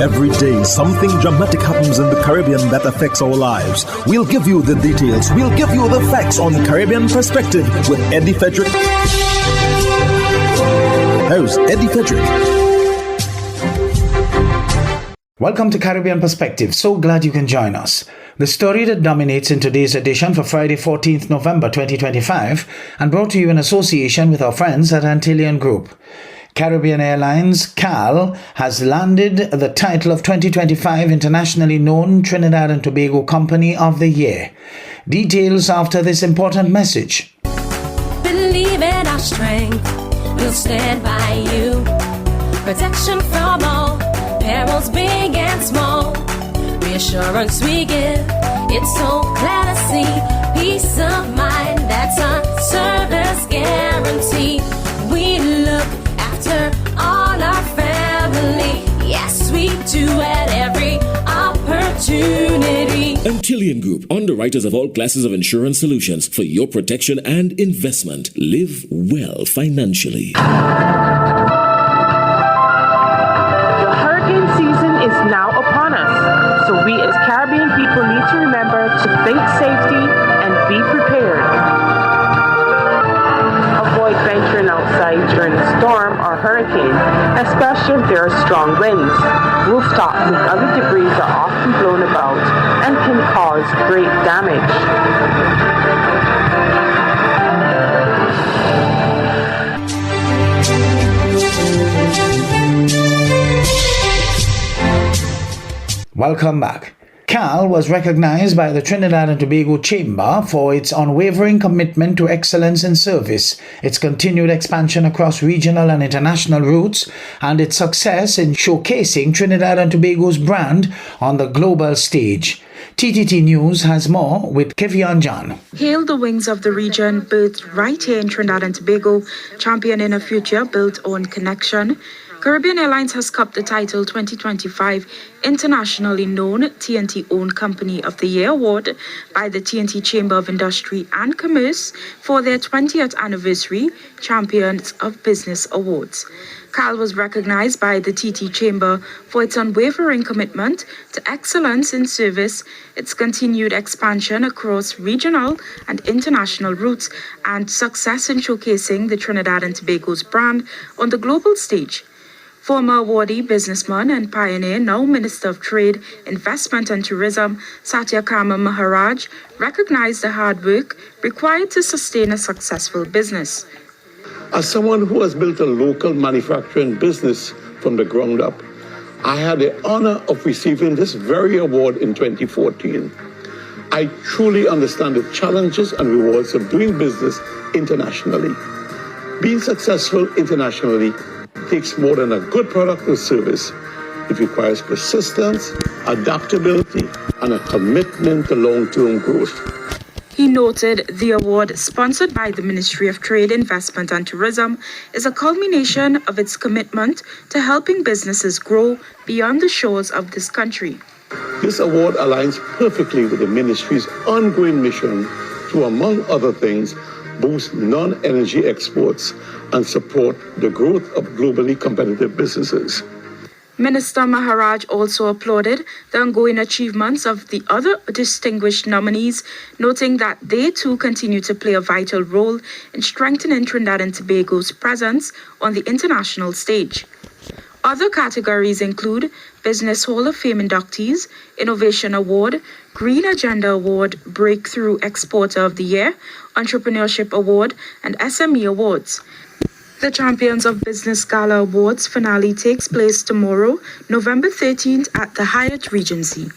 Every day, something dramatic happens in the Caribbean that affects our lives. We'll give you the details. We'll give you the facts on Caribbean Perspective with Eddie Frederick. Here's Eddie Frederick. Welcome to Caribbean Perspective. So glad you can join us. The story that dominates in today's edition for Friday, 14th November 2025, and brought to you in association with our friends at Antillean Group. Caribbean Airlines, CAL, has landed the title of 2025 internationally known Trinidad and Tobago Company of the Year. Details after this important message. Believe in our strength, we'll stand by you. Protection from all, perils big and small. Reassurance we give, it's so glad to see. Peace of mind, that's our service guarantee. We look after all our family. Yes, we do at every opportunity. Antillean Group, underwriters of all classes of insurance solutions for your protection and investment. Live well financially. The hurricane season is now upon us, so we as Caribbean people need to remember to think safety and be prepared. Avoid venturing outside during a storm or hurricane, especially if there are strong winds. Rooftops and other debris are often blown about and can cause great damage. Welcome back. CAL was recognized by the Trinidad and Tobago Chamber for its unwavering commitment to excellence in service, its continued expansion across regional and international routes, and its success in showcasing Trinidad and Tobago's brand on the global stage. TTT News has more with Kevion John. Hail the wings of the region, birthed right here in Trinidad and Tobago, championing a future built on connection. Caribbean Airlines has cupped the title 2025 internationally known TNT-owned Company of the Year award by the TNT Chamber of Industry and Commerce for their 20th anniversary Champions of Business Awards. CAL was recognized by the TT Chamber for its unwavering commitment to excellence in service, its continued expansion across regional and international routes, and success in showcasing the Trinidad and Tobago's brand on the global stage. Former awardee, businessman and pioneer, now Minister of Trade, Investment and Tourism, Satyakama Maharaj, recognized the hard work required to sustain a successful business. As someone who has built a local manufacturing business from the ground up, I had the honor of receiving this very award in 2014. I truly understand the challenges and rewards of doing business internationally. Being successful internationally takes more than a good product or service. It requires persistence, adaptability, and a commitment to long-term growth. He noted the award, sponsored by the Ministry of Trade, Investment and Tourism, is a culmination of its commitment to helping businesses grow beyond the shores of this country. This award aligns perfectly with the ministry's ongoing mission to, among other things, boost non-energy exports and support the growth of globally competitive businesses. Minister Maharaj also applauded the ongoing achievements of the other distinguished nominees, noting that they too continue to play a vital role in strengthening Trinidad and Tobago's presence on the international stage. Other categories include Business Hall of Fame inductees, Innovation Award, Green Agenda Award, Breakthrough Exporter of the Year, Entrepreneurship Award, and SME Awards. The Champions of Business Gala Awards finale takes place tomorrow, November 13th at the Hyatt Regency.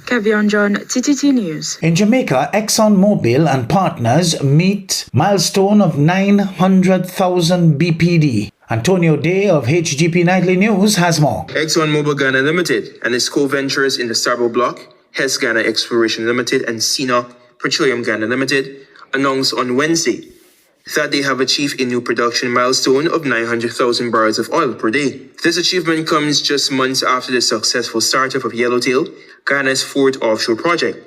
Kevion John, TTT News. In Jamaica, ExxonMobil and partners meet milestone of 900,000 BPD. Antonio Day of HGP Nightly News has more. ExxonMobil Ghana Limited and its co-ventures in the Sabo Block, Hess Ghana Exploration Limited and Sina Petroleum Ghana Limited announced on Wednesday that they have achieved a new production milestone of 900,000 barrels of oil per day. This achievement comes just months after the successful startup of Yellowtail, Ghana's fourth offshore project,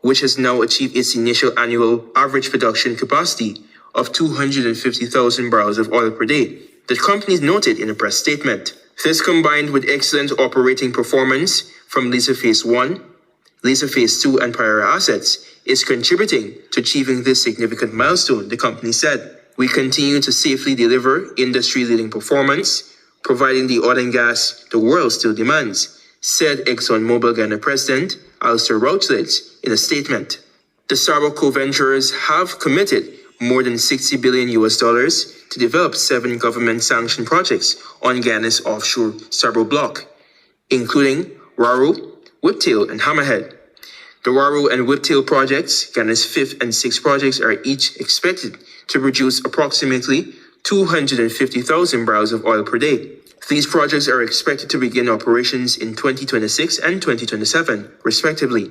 which has now achieved its initial annual average production capacity of 250,000 barrels of oil per day. The company noted in a press statement. This, combined with excellent operating performance from Laser Phase 1, Laser Phase 2 and prior assets, is contributing to achieving this significant milestone, the company said. We continue to safely deliver industry-leading performance, providing the oil and gas the world still demands, said ExxonMobil Ghana President Alistair Routledge in a statement. The Sabo co-venturers have committed more than $60 billion to develop 7 government-sanctioned projects on Ghana's offshore Sabo block, including Waru, Whiptail, and Hammerhead. The Waru and Whiptail projects, Ghana's 5th and 6th projects, are each expected to produce approximately 250,000 barrels of oil per day. These projects are expected to begin operations in 2026 and 2027, respectively.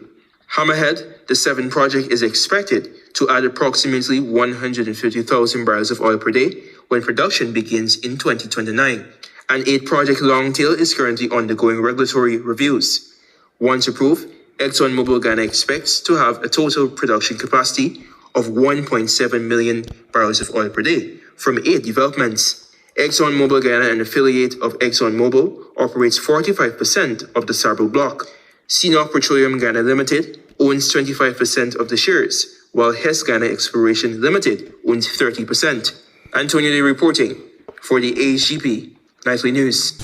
Hammerhead, the 7th project, is expected to add approximately 150,000 barrels of oil per day when production begins in 2029. An 8th project, Longtail, is currently undergoing regulatory reviews. Once approved, ExxonMobil Ghana expects to have a total production capacity of 1.7 million barrels of oil per day from 8 developments. ExxonMobil Ghana, an affiliate of ExxonMobil, operates 45% of the Sabo block. CNOOC Petroleum Ghana Limited owns 25% of the shares, while Hess Ghana Exploration Limited owns 30%. Antonio Day reporting for the AGP Nightly News.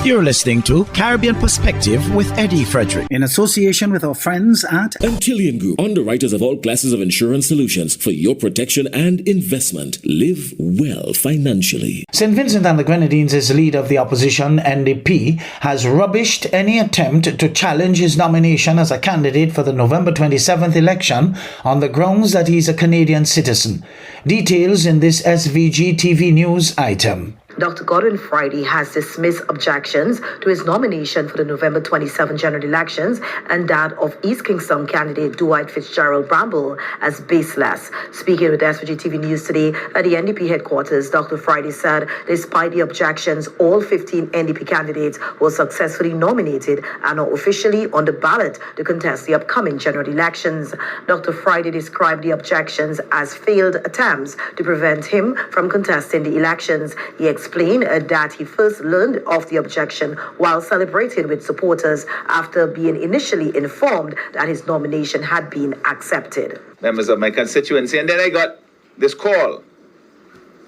You're listening to Caribbean Perspective with Eddie Frederick in association with our friends at Antillean Group, underwriters of all classes of insurance solutions for your protection and investment. Live well financially. St. Vincent and the Grenadines, as leader of the opposition NDP, has rubbished any attempt to challenge his nomination as a candidate for the November 27th election on the grounds that he is a Canadian citizen. Details in this SVG TV News item. Dr. Godwin Friday has dismissed objections to his nomination for the November 27 general elections and that of East Kingston candidate Dwight Fitzgerald Bramble as baseless. Speaking with SVG TV News today at the NDP headquarters, Dr. Friday said despite the objections, all 15 NDP candidates were successfully nominated and are officially on the ballot to contest the upcoming general elections. Dr. Friday described the objections as failed attempts to prevent him from contesting the elections. He explained that he first learned of the objection while celebrating with supporters after being initially informed that his nomination had been accepted. Members of my constituency, and then I got this call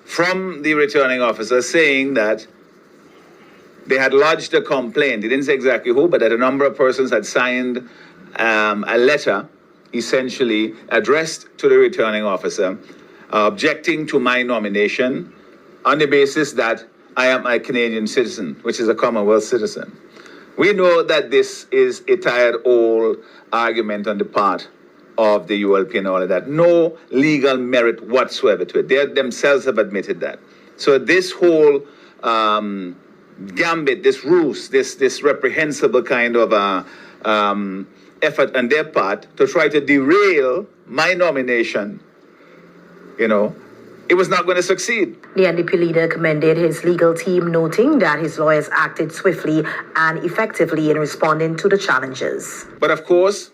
from the returning officer saying that they had lodged a complaint. He didn't say exactly who, but that a number of persons had signed a letter essentially addressed to the returning officer objecting to my nomination on the basis that I am a Canadian citizen, which is a Commonwealth citizen. We know that this is a tired old argument on the part of the ULP and all of that. No legal merit whatsoever to it. They themselves have admitted that. So this whole gambit, this ruse, this reprehensible kind of effort on their part to try to derail my nomination, it was not going to succeed. The NDP leader commended his legal team, noting that his lawyers acted swiftly and effectively in responding to the challenges. But of course,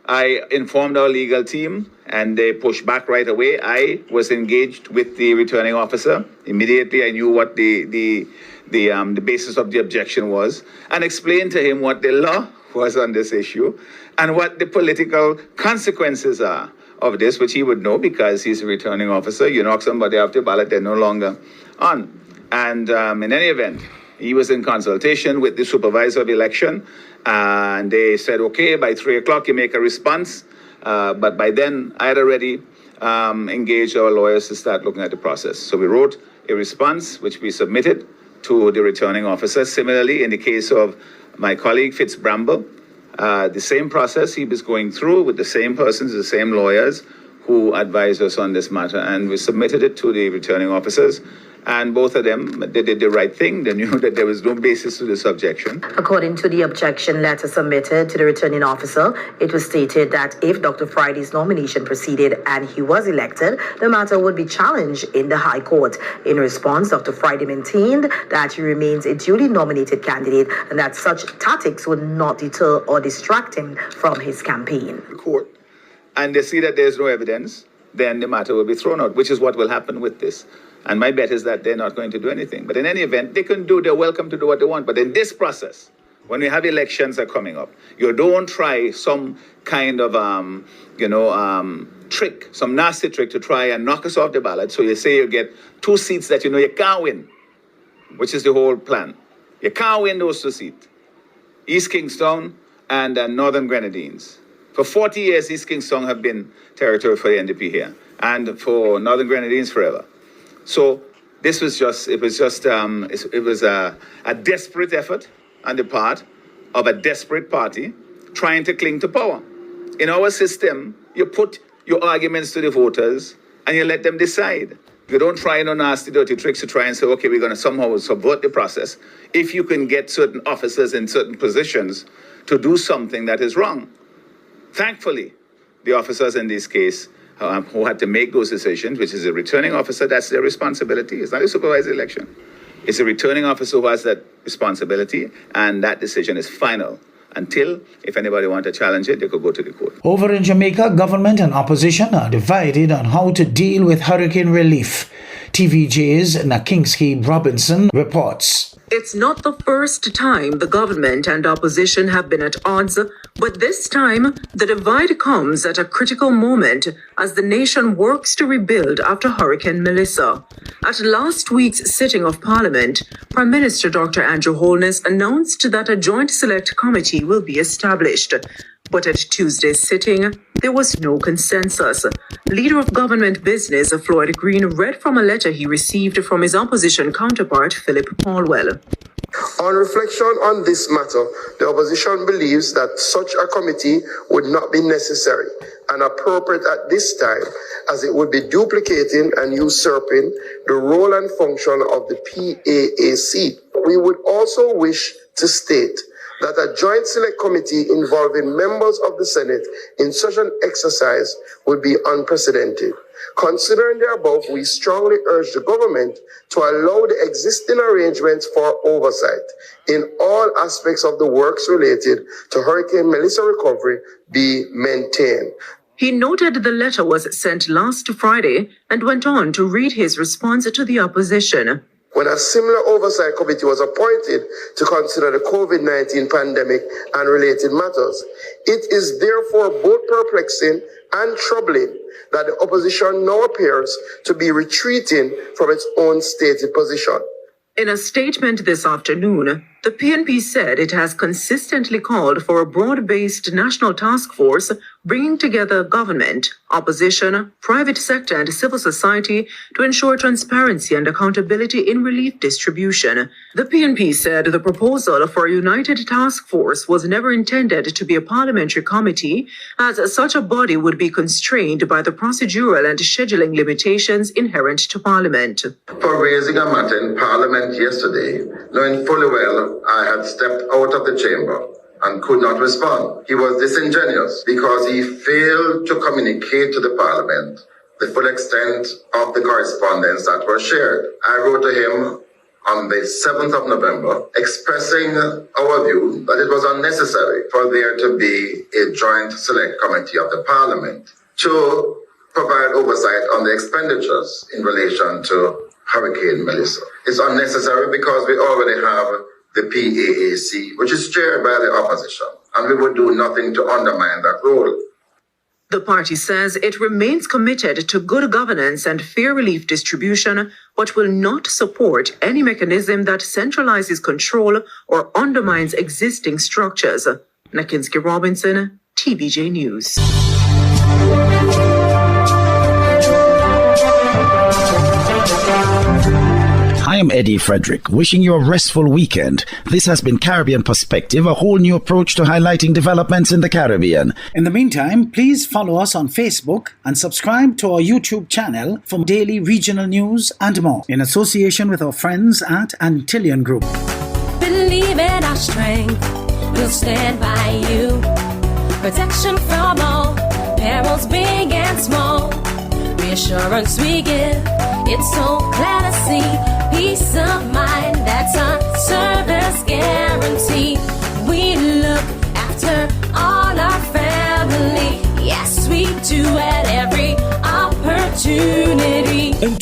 I informed our legal team and they pushed back right away. I was engaged with the returning officer. Immediately I knew what the basis of the objection was and explained to him what the law was on this issue and what the political consequences are of this, which he would know because he's a returning officer. You knock somebody off the ballot, they're no longer on. And in any event, he was in consultation with the supervisor of election, and they said, okay, by 3 o'clock you make a response. But by then, I had already engaged our lawyers to start looking at the process. So we wrote a response, which we submitted to the returning officer. Similarly, in the case of my colleague, Fitz Bramble, the same process he was going through with the same persons, the same lawyers who advised us on this matter. And we submitted it to the returning officers. And both of them, they did the right thing. They knew that there was no basis to this objection. According to the objection letter submitted to the returning officer, it was stated that if Dr. Friday's nomination proceeded and he was elected, the matter would be challenged in the High Court. In response, Dr. Friday maintained that he remains a duly nominated candidate and that such tactics would not deter or distract him from his campaign. Court, and they see that there's no evidence, then the matter will be thrown out, which is what will happen with this. And my bet is that they're not going to do anything. But in any event, they're welcome to do what they want. But in this process, when we have elections are coming up, you don't try some kind of, trick, some nasty trick to try and knock us off the ballot. So you say you get 2 seats that you know you can't win, which is the whole plan. You can't win those 2 seats. East Kingston and Northern Grenadines. For 40 years, East Kingston have been territory for the NDP here, and for Northern Grenadines forever. So this was a desperate effort on the part of a desperate party trying to cling to power. In our system, you put your arguments to the voters and you let them decide. You don't try no nasty, dirty tricks to try and say, okay, we're going to somehow subvert the process if you can get certain officers in certain positions to do something that is wrong. Thankfully, the officers in this case who had to make those decisions, which is a returning officer, that's their responsibility. It's not a supervised election. It's a returning officer who has that responsibility, and that decision is final. Until, if anybody wants to challenge it, they could go to the court. Over in Jamaica, government and opposition are divided on how to deal with hurricane relief. TVJ's Nakinsky Robinson reports. It's not the first time the government and opposition have been at odds, but this time the divide comes at a critical moment as the nation works to rebuild after Hurricane Melissa. At last week's sitting of Parliament, Prime Minister Dr. Andrew Holness announced that a joint select committee will be established. But at Tuesday's sitting, there was no consensus. Leader of Government Business, Floyd Green, read from a letter he received from his opposition counterpart, Philip Paulwell. On reflection on this matter, the opposition believes that such a committee would not be necessary and appropriate at this time, as it would be duplicating and usurping the role and function of the PAAC. We would also wish to state that a joint select committee involving members of the Senate in such an exercise would be unprecedented. Considering the above, we strongly urge the government to allow the existing arrangements for oversight in all aspects of the works related to Hurricane Melissa recovery be maintained. He noted the letter was sent last Friday and went on to read his response to the opposition. When a similar oversight committee was appointed to consider the COVID-19 pandemic and related matters, it is therefore both perplexing and troubling that the opposition now appears to be retreating from its own stated position. In a statement this afternoon, the PNP said it has consistently called for a broad-based national task force bringing together government, opposition, private sector and civil society to ensure transparency and accountability in relief distribution. The PNP said the proposal for a united task force was never intended to be a parliamentary committee, as such a body would be constrained by the procedural and scheduling limitations inherent to Parliament. For raising a matter in Parliament yesterday, knowing fully well I had stepped out of the chamber and could not respond. He was disingenuous because he failed to communicate to the Parliament the full extent of the correspondence that was shared. I wrote to him on the 7th of November expressing our view that it was unnecessary for there to be a joint select committee of the Parliament to provide oversight on the expenditures in relation to Hurricane Melissa. It's unnecessary because we already have the PAAC, which is chaired by the opposition, and we would do nothing to undermine that role. The party says it remains committed to good governance and fair relief distribution, but will not support any mechanism that centralizes control or undermines existing structures. Nakinsky Robinson, TVJ News. I am Eddie Frederick, wishing you a restful weekend. This has been Caribbean Perspective, a whole new approach to highlighting developments in the Caribbean. In the meantime, please follow us on Facebook and subscribe to our YouTube channel for daily regional news and more, in association with our friends at Antillian Group. Believe in our strength, we'll stand by you. Protection from all perils, big and small. Reassurance we give, it's so clear to see. Peace of mind, that's our service guarantee. We look after all our family. Yes, we do at every opportunity.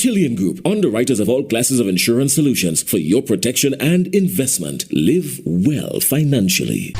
Reptilian Group, underwriters of all classes of insurance solutions for your protection and investment. Live well financially.